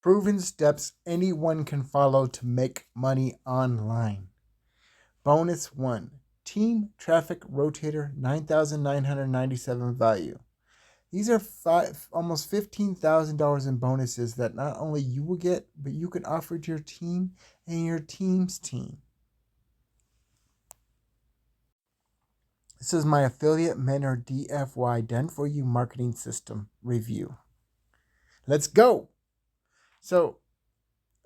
Proven steps anyone can follow to make money online. Bonus 1. Team Traffic Rotator 9,997 value. These are almost $15,000 in bonuses that not only you will get, but you can offer to your team and your team's team. This is my affiliate mentor DFY done for you marketing system review. Let's go. So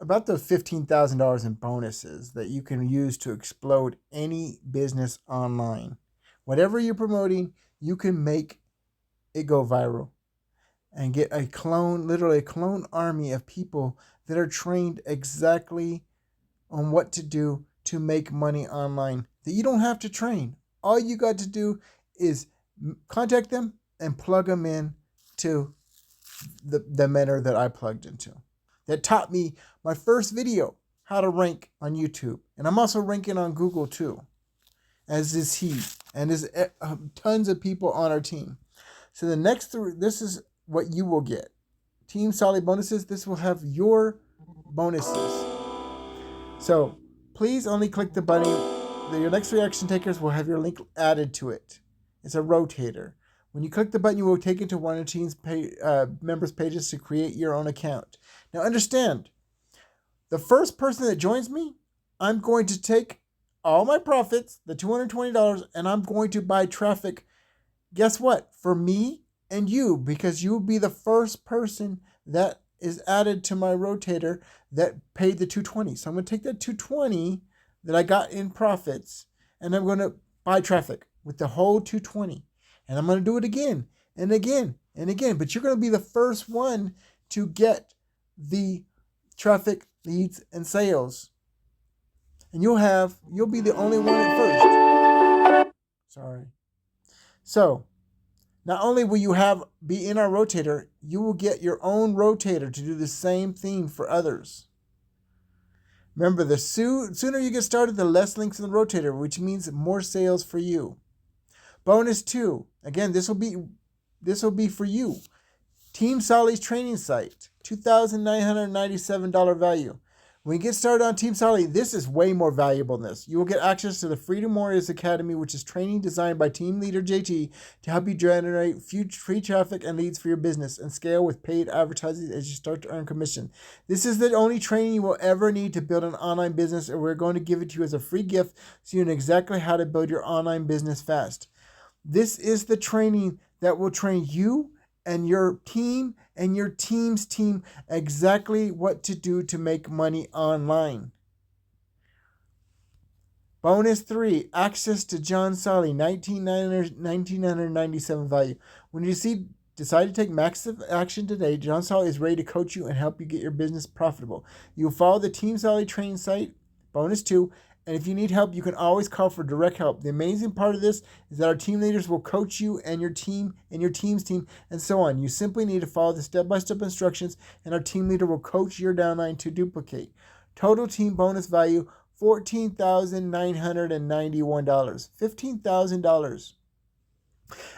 about those $15,000 in bonuses that you can use to explode any business online. Whatever you're promoting, you can make it go viral and get literally a clone army of people that are trained exactly on what to do to make money online that you don't have to train. All you got to do is contact them and plug them in to the mentor that I plugged into. That taught me my first video, how to rank on YouTube. And I'm also ranking on Google too, as is he. And there's tons of people on our team. So the next three, this is what you will get. Team Solid bonuses, this will have your bonuses. So please only click the button. Your next three action takers will have your link added to it. It's a rotator. When you click the button, you will take it to one of the team's members' pages to create your own account. Now understand, the first person that joins me, I'm going to take all my profits, the $220, and I'm going to buy traffic. Guess what? For me and you, because you'll be the first person that is added to my rotator that paid the $220. So I'm going to take that $220 that I got in profits, and I'm going to buy traffic with the whole $220. And I'm going to do it again and again and again. But you're going to be the first one to get the traffic, leads, and sales. And you'll be the only one at first. Sorry. So, not only will you be in our rotator, you will get your own rotator to do the same thing for others. Remember, the sooner you get started, the less links in the rotator, which means more sales for you. Bonus 2. Again, this will be for you. Team Solly's training site, $2,997 value. When you get started on Team Solly, this is way more valuable than this. You will get access to the Freedom Warriors Academy, which is training designed by team leader JT to help you generate free traffic and leads for your business and scale with paid advertising as you start to earn commission. This is the only training you will ever need to build an online business, and we're going to give it to you as a free gift so you know exactly how to build your online business fast. This is the training that will train you and your team and your team's team exactly what to do to make money online. Bonus 3, access to John Solly, $1,997 value. When you decide to take massive action today, John Solly is ready to coach you and help you get your business profitable. You'll follow the Team Solly training site, bonus 2, and if you need help, you can always call for direct help. The amazing part of this is that our team leaders will coach you and your team and your team's team and so on. You simply need to follow the step-by-step instructions, and our team leader will coach your downline to duplicate. Total team bonus value, $14,991, $15,000.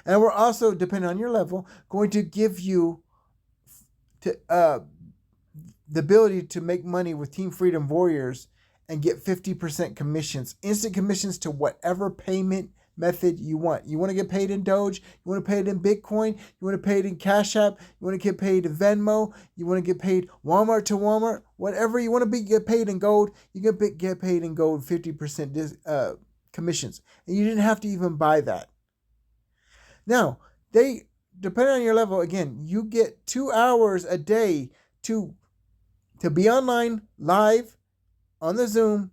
And we're also, depending on your level, going to give you the ability to make money with Team Freedom Warriors and get 50% commissions, instant commissions to whatever payment method you want. You want to get paid in Doge, you want to pay it in Bitcoin, you want to pay it in Cash App, you want to get paid in Venmo, you want to get paid Walmart to Walmart, whatever you want to get paid in gold, you can get paid in gold 50% commissions. And you didn't have to even buy that. Now, depending on your level, again, you get 2 hours a day to be online, live, on the Zoom,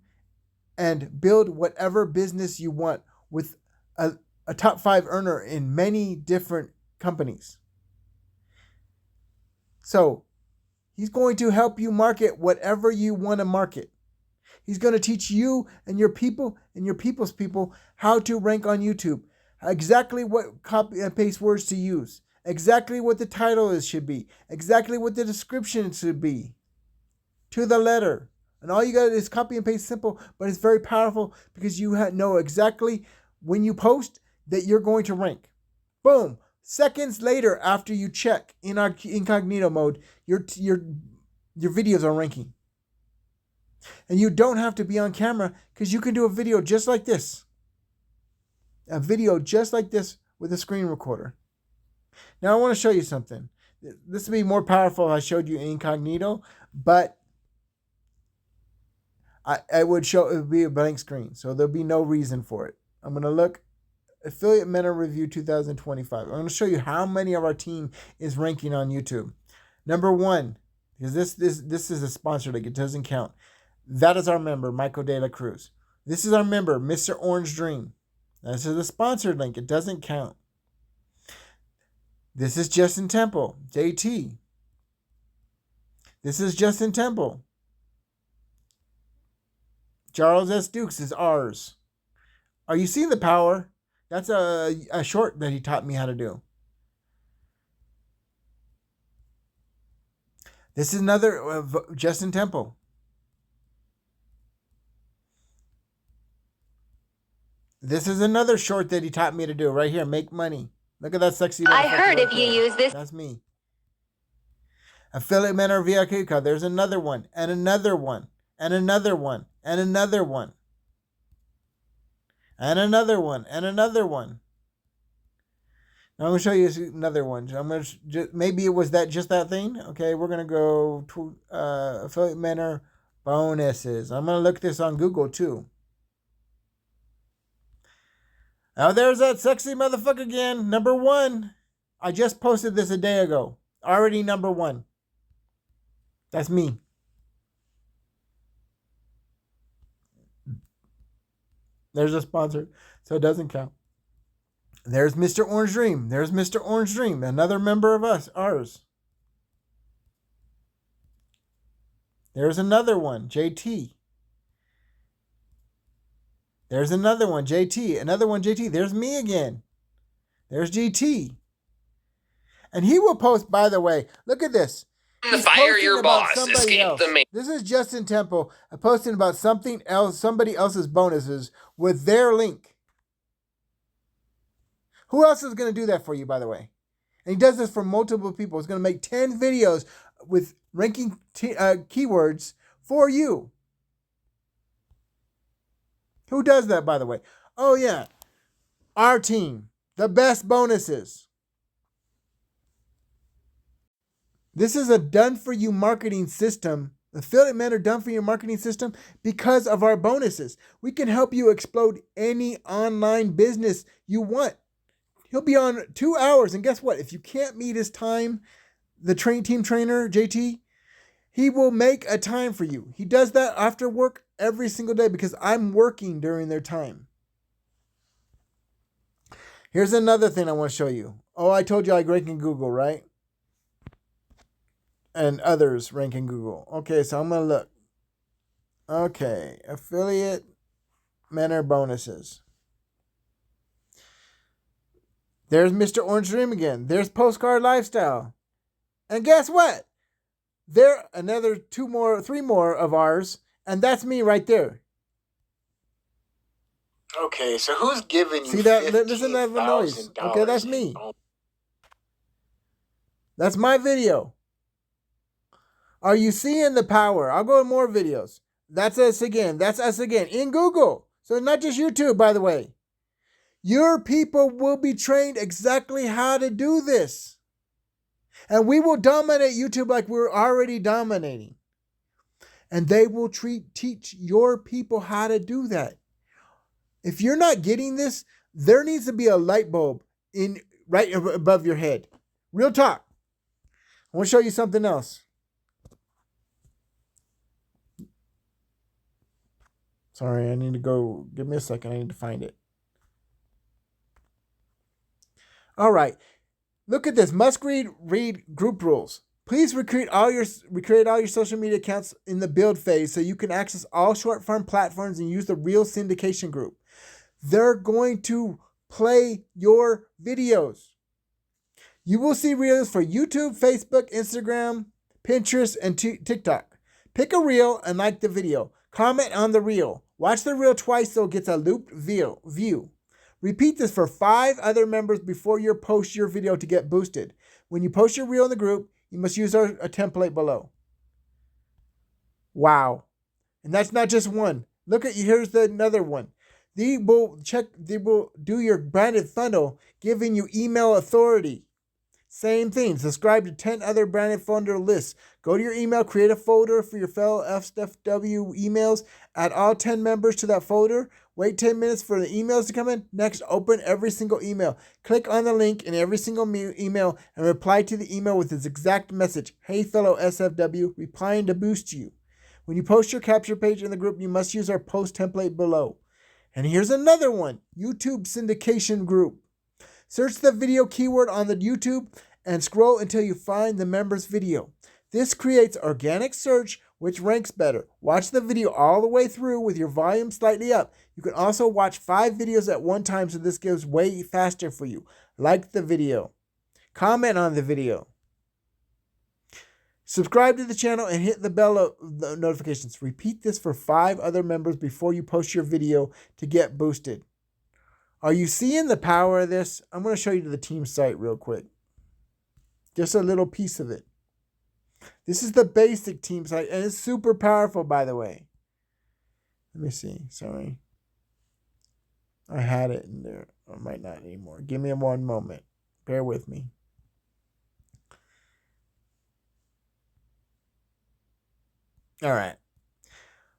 and build whatever business you want with a top 5 earner in many different companies. So he's going to help you market whatever you want to market. He's going to teach you and your people and your people's people how to rank on YouTube, exactly what copy and paste words to use, exactly what the title should be, exactly what the description should be, to the letter. And all you got is copy and paste, simple, but it's very powerful because you know exactly when you post that you're going to rank. Boom. Seconds later, after you check in our incognito mode, your your videos are ranking. And you don't have to be on camera because you can do a video just like this. A video just like this with a screen recorder. Now I want to show you something. This would be more powerful if I showed you incognito, but it would be a blank screen. So there'll be no reason for it. I'm going to look Affiliate Meta Review 2025. I'm going to show you how many of our team is ranking on YouTube. Number 1, because this is a sponsor link. It doesn't count. That is our member, Michael De La Cruz. This is our member, Mr. Orange Dream. This is a sponsored link. It doesn't count. This is Justin Temple, JT. This is Justin Temple. Charles S. Dukes is ours. Are you seeing the power? That's a short that he taught me how to do. This is another Justin Temple. This is another short that he taught me to do right here. Make money. Look at that sexy. I heard if you use this. That's me. Affiliate Mentor VIP card. There's another one, and another one, and another one, and another one, and another one, and another one. Now I'm gonna show you another one. I'm gonna maybe it was just that thing. Okay, we're gonna go to Affiliate Mentor bonuses. I'm gonna look this on Google too. Now there's that sexy motherfucker again. Number 1. I just posted this a day ago. Already number 1. That's me. There's a sponsor, so it doesn't count. There's Mr. Orange Dream. There's Mr. Orange Dream, another member of ours. There's another one, JT. There's another one, JT. Another one, JT. There's me again. There's GT. And he will post, by the way, look at this. To fire your boss. Escape the main. This is Justin Temple posting about something else, somebody else's bonuses with their link. Who else is going to do that for you, by the way? And he does this for multiple people. He's going to make 10 videos with ranking keywords for you. Who does that, by the way? Oh, yeah. Our team. The best bonuses. This is a done-for-you marketing system. Affiliate Mentor done-for-you marketing system because of our bonuses. We can help you explode any online business you want. He'll be on 2 hours. And guess what? If you can't meet his time, the team trainer, JT, he will make a time for you. He does that after work every single day because I'm working during their time. Here's another thing I want to show you. Oh, I told you I rank in Google, right? And others rank in Google. Okay, so I'm going to look. Okay, Affiliate Mentor bonuses. There's Mr. Orange Dream again. There's Postcard Lifestyle. And guess what? There another 3 more of ours, and that's me right there. Okay, so who's giving you? See that? Listen to that noise. Okay, that's me. That's my video. Are you seeing the power? I'll go to more videos. That's us again. That's us again in Google. So not just YouTube, by the way. Your people will be trained exactly how to do this. And we will dominate YouTube like we're already dominating. And they will teach your people how to do that. If you're not getting this, there needs to be a light bulb right above your head. Real talk. I want to show you something else. Sorry, I need to go. Give me a second. I need to find it. All right. Look at this. Must read group rules. Please recreate all your social media accounts in the build phase so you can access all short form platforms and use the real syndication group. They're going to play your videos. You will see reels for YouTube, Facebook, Instagram, Pinterest, and TikTok. Pick a reel and like the video. Comment on the reel. Watch the reel twice so it gets a looped view. Repeat this for 5 other members before you post your video to get boosted. When you post your reel in the group, you must use a template below. Wow. And that's not just one. Look at, here's another one. They will do your branded funnel, giving you email authority. Same thing. Subscribe to 10 other branded funnel lists. Go to your email, create a folder for your fellow FW emails, add all 10 members to that folder, wait 10 minutes for the emails to come in. Next, open every single email. Click on the link in every single email and reply to the email with its exact message. Hey, fellow SFW, replying to boost you. When you post your capture page in the group, you must use our post template below. And here's another one, YouTube syndication group. Search the video keyword on the YouTube and scroll until you find the member's video. This creates organic search, which ranks better. Watch the video all the way through with your volume slightly up. You can also watch 5 videos at one time, so this goes way faster for you. Like the video. Comment on the video. Subscribe to the channel and hit the bell notifications. Repeat this for 5 other members before you post your video to get boosted. Are you seeing the power of this? I'm going to show you the team site real quick. Just a little piece of it. This is the basic team site, and it's super powerful, by the way. Let me see. Sorry. I had it in there. I might not anymore. Give me one moment. Bear with me. All right.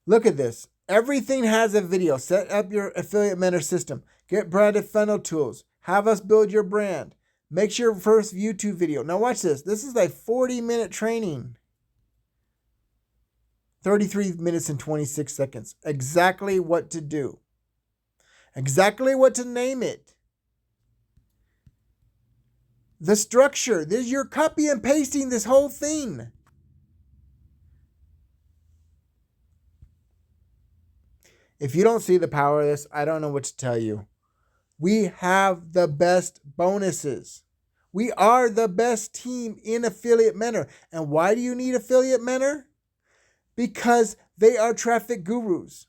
Look at this. Everything has a video. Set up your affiliate mentor system. Get branded funnel tools. Have us build your brand. Make your first YouTube video. Now watch this. This is a 40-minute training. 33 minutes and 26 seconds. Exactly what to do. Exactly what to name it. The structure. You're copy and pasting this whole thing. If you don't see the power of this, I don't know what to tell you. We have the best bonuses. We are the best team in Affiliate Mentor. And why do you need Affiliate Mentor? Because they are traffic gurus.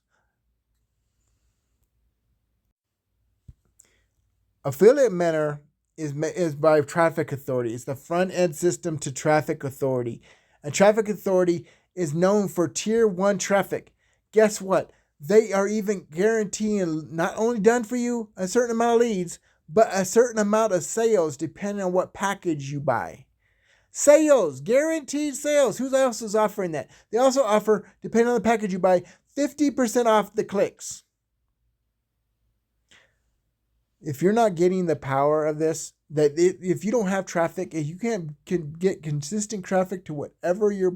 Affiliate Mentor is by Traffic Authority. It's the front end system to Traffic Authority. And Traffic Authority is known for tier 1 traffic. Guess what? They are even guaranteeing not only done for you a certain amount of leads, but a certain amount of sales depending on what package you buy. Sales, guaranteed sales. Who else is offering that? They also offer, depending on the package you buy, 50% off the clicks. If you're not getting the power of this, if you don't have traffic, if you can get consistent traffic to whatever you're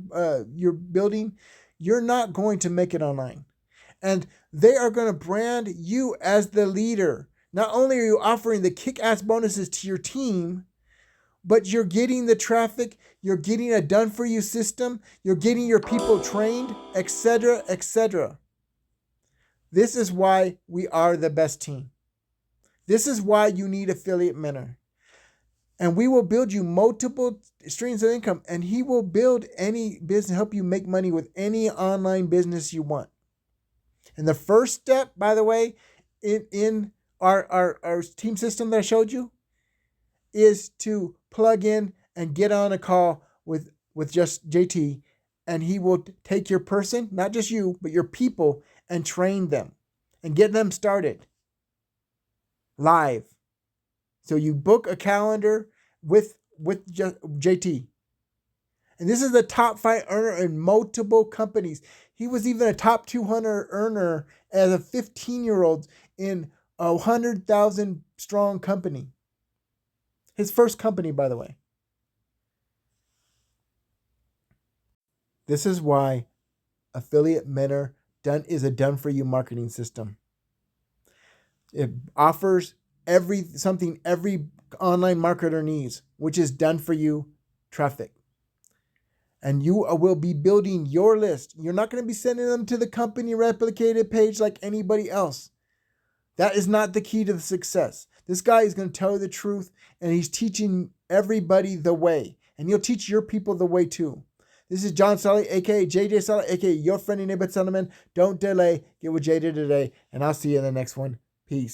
building, you're not going to make it online. And they are going to brand you as the leader. Not only are you offering the kick-ass bonuses to your team, but you're getting the traffic, you're getting a done-for-you system, you're getting your people trained, etc., etc. This is why we are the best team. This is why you need Affiliate Mentor. And we will build you multiple streams of income, and he will build any business, help you make money with any online business you want. And the first step, by the way, in our team system that I showed you, is to plug in and get on a call with just JT, and he will take your person, not just you, but your people, and train them and get them started live. So you book a calendar with JT. And this is the top 5 earner in multiple companies. He was even a top 200 earner as a 15-year-old in a 100,000 strong company. His first company, by the way. This is why Affiliate Mentor is a done-for-you marketing system. It offers something every online marketer needs, which is done-for-you traffic. And you will be building your list. You're not going to be sending them to the company replicated page like anybody else. That is not the key to the success. This guy is going to tell you the truth, and he's teaching everybody the way. And he'll teach your people the way too. This is John Sully, a.k.a. JJ Sully, a.k.a. your friendly neighborhood Solomon. Don't delay. Get with JJ today, and I'll see you in the next one. Peace.